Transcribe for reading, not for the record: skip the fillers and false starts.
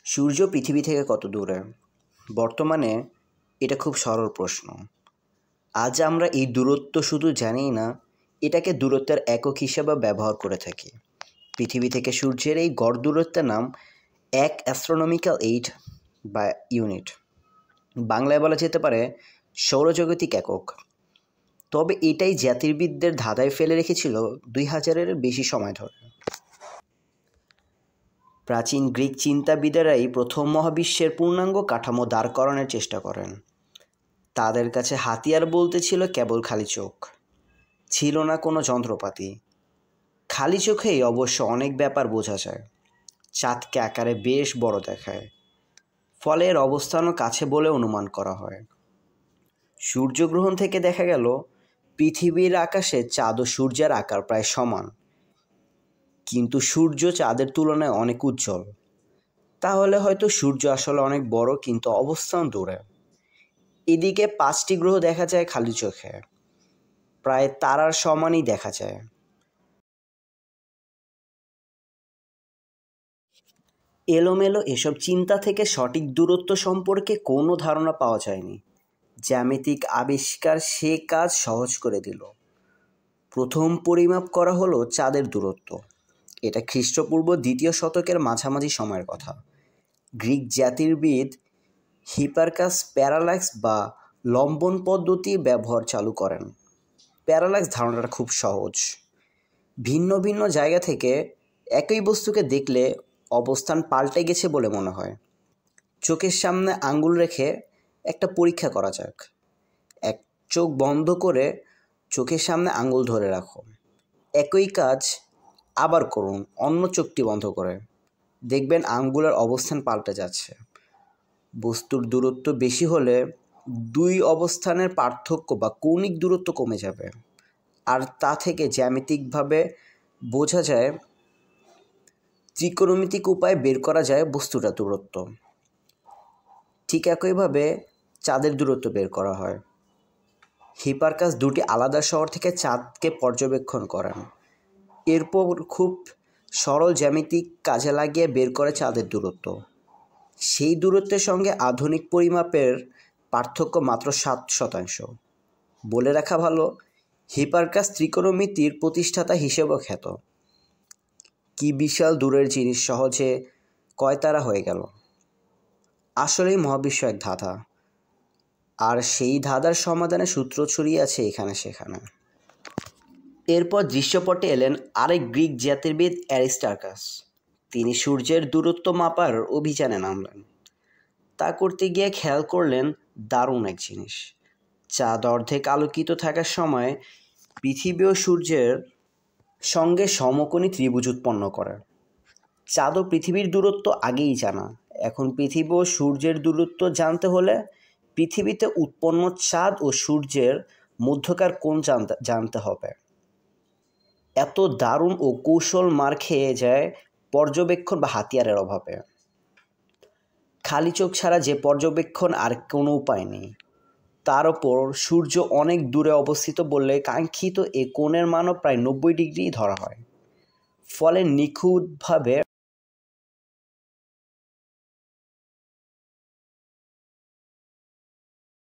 সূর্য পৃথিবী থেকে কত দূরে? বর্তমানে এটা খুব সরল প্রশ্ন। আজ আমরা এই দূরত্ব শুধু জানিই না, এটাকে দূরত্বের একক হিসেবে ব্যবহার করে থাকি। পৃথিবী থেকে সূর্যের এই গড় দূরত্বের নাম 1 অ্যাস্ট্রোনমিক্যাল বা ইউনিট। বাংলায় বলা যেতে পারে সৌরজাগতিক একক। তবে এটাই জ্যোতির্বিদদের ধাঁধায় ফেলে রেখেছিল 2000-এর বেশি সময় ধরে। প্রাচীন গ্রিক চিন্তাবিদেরাই প্রথম মহাবিশ্বের পূর্ণাঙ্গ কাঠামো দাঁড় করানোর চেষ্টা করেন। তাদের কাছে হাতিয়ার বলতে ছিল কেবল খালি চোখ, ছিল না কোনো যন্ত্রপাতি। খালি চোখেই অবশ্য অনেক ব্যাপার বোঝা যায়। চাঁদকে আকারে বেশ বড় দেখায়, ফলে এর অবস্থানও কাছে বলে অনুমান করা হয়। সূর্যগ্রহণ থেকে দেখা গেল পৃথিবীর আকাশে চাঁদ ও সূর্যের আকার প্রায় সমান, কিন্তু সূর্য চাঁদের তুলনায় অনেক উজ্জ্বল। তাহলে হয়তো সূর্য আসলে অনেক বড়, কিন্তু অবস্থান দূরে। এদিকে 5টি গ্রহ দেখা যায় খালি চোখে, প্রায় তারার সমানই দেখা যায়। এলোমেলো এসব চিন্তা থেকে সঠিক দূরত্ব সম্পর্কে কোনো ধারণা পাওয়া যায়নি। জ্যামিতিক আবিষ্কার সে কাজ সহজ করে দিল। প্রথম পরিমাপ করা হলো চাঁদের দূরত্ব। এটা খ্রিস্টপূর্ব 2য় শতকের মাঝামাঝি সময়ের কথা। গ্রিক জ্যোতির্বিদ হিপারকাস প্যারাল্যাক্স বা লম্বন পদ্ধতি ব্যবহার চালু করেন। প্যারাল্যাক্স ধারণাটা খুব সহজ। ভিন্ন ভিন্ন জায়গা থেকে একই বস্তুকে দেখলে অবস্থান পাল্টে গেছে বলে মনে হয়। চোখের সামনে আঙ্গুল রেখে একটা পরীক্ষা করা যাক। এক চোখ বন্ধ করে চোখের সামনে আঙ্গুল ধরে রাখো। একই কাজ আবার করুন অন্য চোখটি বন্ধ করে। দেখবেন আঙ্গুলের অবস্থান পাল্টে যাচ্ছে। বস্তুর দূরত্ব বেশি হলে দুই অবস্থানের পার্থক্য বা কৌণিক দূরত্ব কমে যাবে, আর তা থেকে জ্যামিতিকভাবে বোঝা যায়, ত্রিকোণমিতিক উপায়ে বের করা যায় বস্তুটার দূরত্ব। ঠিক একইভাবে চাঁদের দূরত্ব বের করা হয়। হিপারকাস 2টি আলাদা শহর থেকে চাঁদকে পর্যবেক্ষণ করেন। এরপর খুব সরল জ্যামিতিক কাজে লাগিয়ে বের করে চাঁদের দূরত্ব। সেই দূরত্বের সঙ্গে আধুনিক পরিমাপের পার্থক্য মাত্র 7%। বলে রাখা ভালো, হিপারকাস ত্রিকোণমিতির প্রতিষ্ঠাতা হিসেবেও খ্যাত। কি বিশাল দূরের জিনিস সহজে কয় তারা হয়ে গেল। আসলেই মহাবিশ্ব এক ধাঁধা, আর সেই ধাঁধার সমাধানের সূত্র ছড়িয়ে আছে এখানে সেখানে। এরপর দৃশ্যপটে এলেন আরেক গ্রিক জ্যোতির্বিদ অ্যারিস্টার্কাস। তিনি সূর্যের দূরত্ব মাপার অভিযানে নামলেন। তা করতে গিয়ে খেয়াল করলেন দারুণ এক জিনিস। চাঁদ অর্ধেক আলোকিত থাকার সময় পৃথিবী ও সূর্যের সঙ্গে সমকোণী ত্রিভুজ উৎপন্ন করে। চাঁদ ও পৃথিবীর দূরত্ব আগেই জানা, এখন পৃথিবী ও সূর্যের দূরত্ব জানতে হলে পৃথিবীতে উৎপন্ন চাঁদ ও সূর্যের মধ্যকার কোণ জানতে হবে। এত দারুণ ও কৌশল মার খেয়ে যায় পর্যবেক্ষণ বা হাতিয়ারের অভাবে। খালি চোখ ছাড়া যে পর্যবেক্ষণ আর কোনো উপায় নেই। তার ওপর সূর্য অনেক দূরে অবস্থিত বললে কাঙ্ক্ষিত এ কোণের মানও প্রায় 90 ডিগ্রি ধরা হয়। ফলে নিখুঁতভাবে